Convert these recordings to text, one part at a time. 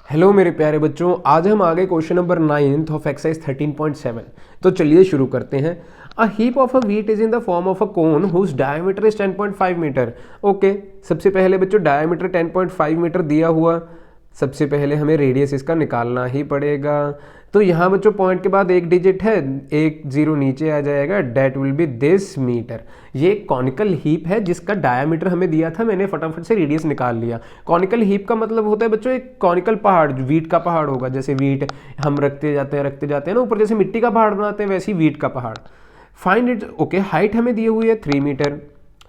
Hello मेरे प्यारे बच्चों, आज हम आ गए क्वेश्चन नंबर 9 ऑफ एक्सरसाइज 13.7। तो चलिए शुरू करते हैं। A heap of a wheat is in the form of a cone whose diameter is 10.5 metre. Okay, सबसे पहले बच्चों डायमीटर 10.5 मीटर दिया हुआ, सबसे पहले हमें रेडियस इसका निकालना ही पड़ेगा। तो यहाँ बच्चों पॉइंट के बाद एक डिजिट है, एक जीरो नीचे आ जाएगा, that will be this metre. ये कॉनिकल हीप है जिसका डायामीटर हमें दिया था, मैंने फटाफट से रेडियस निकाल लिया। कॉनिकल हीप का मतलब होता है बच्चों एक कॉनिकल पहाड़, वीट का पहाड़ होगा। जैसे वीट हम रखते जाते हैं ना ऊपर, जैसे मिट्टी का पहाड़ बनाते हैं वैसे ही वीट का पहाड़। Find it. ओके, हाइट हमें दी हुई है 3 metre,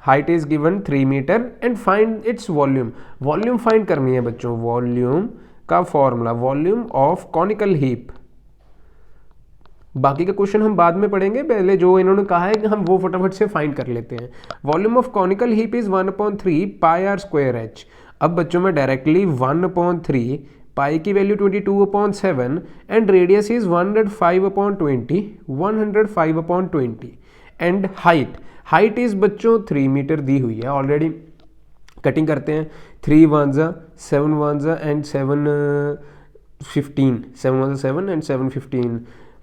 height is given 3 metre and find its volume. Volume find करनी है बच्चों, वॉल्यूम का formula, volume of conical heap. बाकी का क्वेश्चन हम बाद में पढ़ेंगे, पहले जो इन्होंने कहा है हम वो फटाफट से फाइंड कर लेते हैं। Volume of conical heap is 1/3 pi r square h. अब बच्चों में डायरेक्टली 1/3 पाई की value 22/7 and radius is 105/20, 105/20 and height is बच्चों 3 मीटर दी हुई है ऑलरेडी। कटिंग करते हैं, 3 1 7 1 एंड 7 15, 7 1 7 एंड 7 15,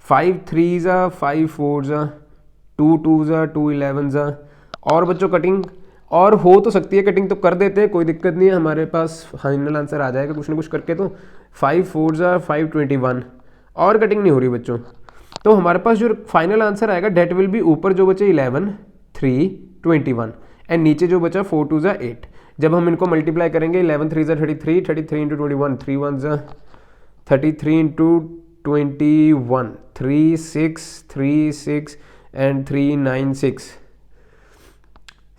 5 3 5 4 2 2 2 11 और बच्चों कटिंग और हो तो सकती है, कटिंग तो कर देते हैं, कोई दिक्कत नहीं है, हमारे पास फाइनल आंसर आ जाएगा कुछ ना कुछ करके। तो 5 4 5 21 और कटिंग नहीं हो रही बच्चों। तो हमारे पास जो फाइनल आंसर आएगा डेट विल बी, ऊपर जो बचे 11 3 21 एंड नीचे जो बचा 4 2 8। जब हम इनको मल्टीप्लाई करेंगे 11 3 33, 33 इंटू 21, 3 1 33 इंटू 21, 3 6 3 6 एंड 3 9 6,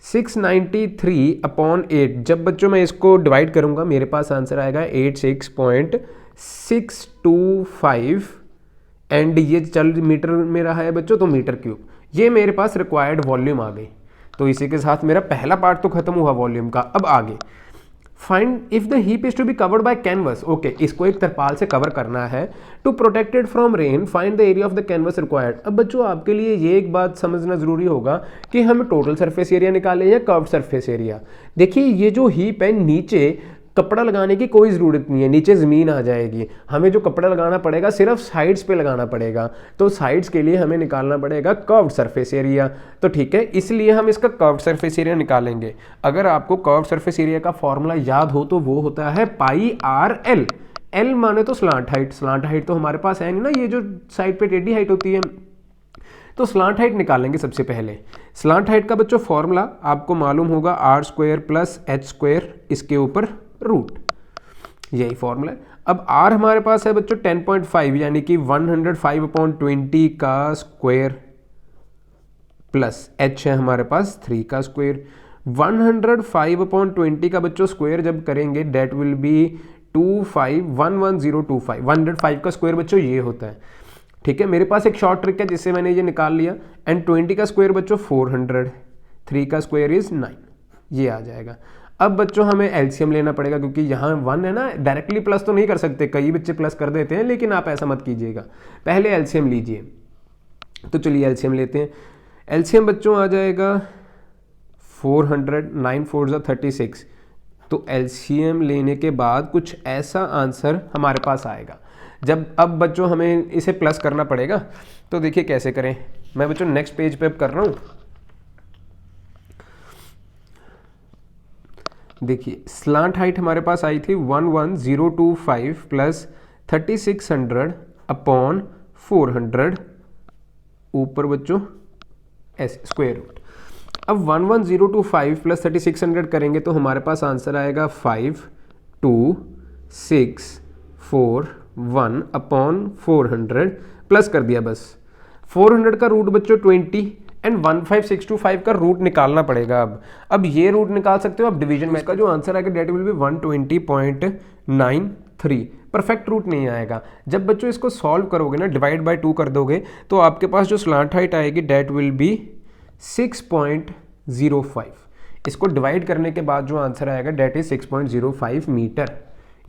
693/8। जब बच्चों मैं इसको डिवाइड करूंगा मेरे पास आंसर आएगा 86.625 एंड ये चल मीटर में रहा है बच्चों, तो मीटर क्यूब। ये मेरे पास रिक्वायर्ड वॉल्यूम आ गई। तो इसी के साथ मेरा पहला पार्ट तो खत्म हुआ वॉल्यूम का। अब आगे find if the heap is to be covered by canvas. Okay, इसको एक तरपाल से कवर करना है to protected from rain, find the area of the canvas required. अब बच्चों आपके लिए ये एक बात समझना जरूरी होगा कि हम टोटल सरफेस एरिया निकालें या कर्व्ड सरफेस एरिया। देखिए ये जो हीप है, नीचे कपड़ा लगाने की कोई ज़रूरत नहीं है, नीचे ज़मीन आ जाएगी। हमें जो कपड़ा लगाना पड़ेगा सिर्फ साइड्स पे लगाना पड़ेगा। तो साइड्स के लिए हमें निकालना पड़ेगा कर्व्ड सरफेस एरिया। तो ठीक है, इसलिए हम इसका कर्व्ड सरफेस एरिया निकालेंगे। अगर आपको कर्व्ड सरफेस एरिया का फॉर्मूला याद हो तो वो होता है पाई आर एल। एल माने तो स्लांट हाइट, स्लांट हाइट तो हमारे पास है नहीं ना, ये जो साइड पे टेढ़ी हाइट होती है। तो स्लांट हाइट निकालेंगे सबसे पहले। स्लांट हाइट का बच्चों फॉर्मूला आपको मालूम होगा, r square plus h square इसके ऊपर रूट, यही फॉर्मूला है। अब r हमारे पास है बच्चों 10.5 यानी कि 105/20 का स्क्वायर प्लस h है हमारे पास 3 का स्क्वायर। 105/20 का बच्चों स्क्वायर जब करेंगे डेट विल बी 25 11025, 105 का स्क्वायर बच्चों ये होता है। ठीक है, मेरे पास एक शॉर्ट ट्रिक है जिससे मैंने ये निकाल लिया। एंड 20 का स्क्वायर बच्चों 400, 3 का स्क्वायर इज 9, ये आ जाएगा। अब बच्चों हमें एलसीएम लेना पड़ेगा क्योंकि यहाँ 1 है ना, डायरेक्टली प्लस तो नहीं कर सकते, कई बच्चे प्लस कर देते हैं, लेकिन आप ऐसा मत कीजिएगा, पहले एलसीएम लीजिए। तो चलिए एलसीएम लेते हैं। एलसीएम बच्चों आ जाएगा 400, 9 4 36। तो एलसीएम लेने के बाद कुछ ऐसा आंसर हमारे पास आएगा। जब अब बच्चों हमें इसे प्लस करना पड़ेगा, तो देखिए कैसे करें। मैं बच्चों नेक्स्ट पेज पे अब कर रहा हूँ। देखिए स्लांट हाइट हमारे पास आई थी 11025 प्लस 3600/400 ऊपर बच्चों ऐसे स्क्वायर रूट। अब 11025 प्लस 3600 करेंगे तो हमारे पास आंसर आएगा 5264/400 प्लस कर दिया बस। 400 का रूट बच्चों 20 एंड 15625 का रूट निकालना पड़ेगा। अब ये रूट निकाल सकते हो आप डिवीजन में, इसका जो आंसर आएगा that will be 120.93। Perfect root नहीं आएगा। जब बच्चों इसको सॉल्व करोगे ना, डिवाइड बाय 2 कर दोगे, तो आपके पास जो स्लांट हाइट आएगी डेट विल बी 6.05। इसको डिवाइड करने के बाद जो आंसर आएगा डेट इज 6.05 मीटर।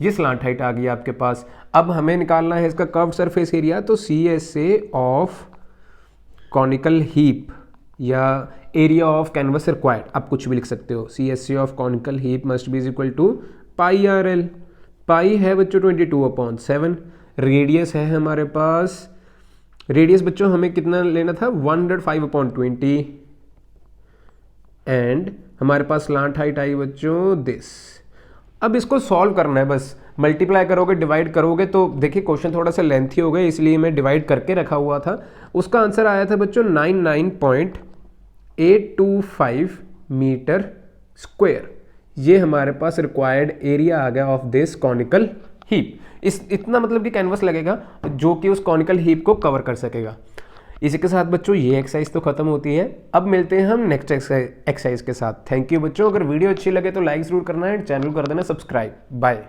ये स्लांट हाइट आ गई आपके पास। अब हमें निकालना है इसका कर्व्ड सरफेस एरिया। तो CSA ऑफ कॉनिकल हीप या एरिया ऑफ कैनवस रिक्वायर्ड, आप कुछ भी लिख सकते हो। CSA of conical heap must be is equal to pi r l. Pi है बच्चों 22/7, रेडियस है हमारे पास, रेडियस बच्चों हमें कितना लेना था 105/20, एंड हमारे पास स्लांट हाइट आई बच्चों दिस। अब इसको सॉल्व करना है, बस मल्टीप्लाई करोगे डिवाइड करोगे, तो देखिए क्वेश्चन थोड़ा सा लेंथी हो गया इसलिए मैं डिवाइड करके रखा हुआ था। उसका आंसर आया था बच्चों 99.825 मीटर स्क्वायर। ये हमारे पास रिक्वायर्ड एरिया आ गया ऑफ दिस कॉनिकल हीप। इस इतना मतलब कि कैनवस लगेगा जो कि उस कॉनिकल हीप को कवर कर सकेगा। इसी के साथ बच्चों ये एक्सरसाइज तो खत्म होती है। अब मिलते हैं हम नेक्स्ट एक्सरसाइज के साथ। थैंक यू बच्चों, अगर वीडियो अच्छी लगे तो लाइक जरूर करना है, चैनल कर देना सब्सक्राइब। बाय।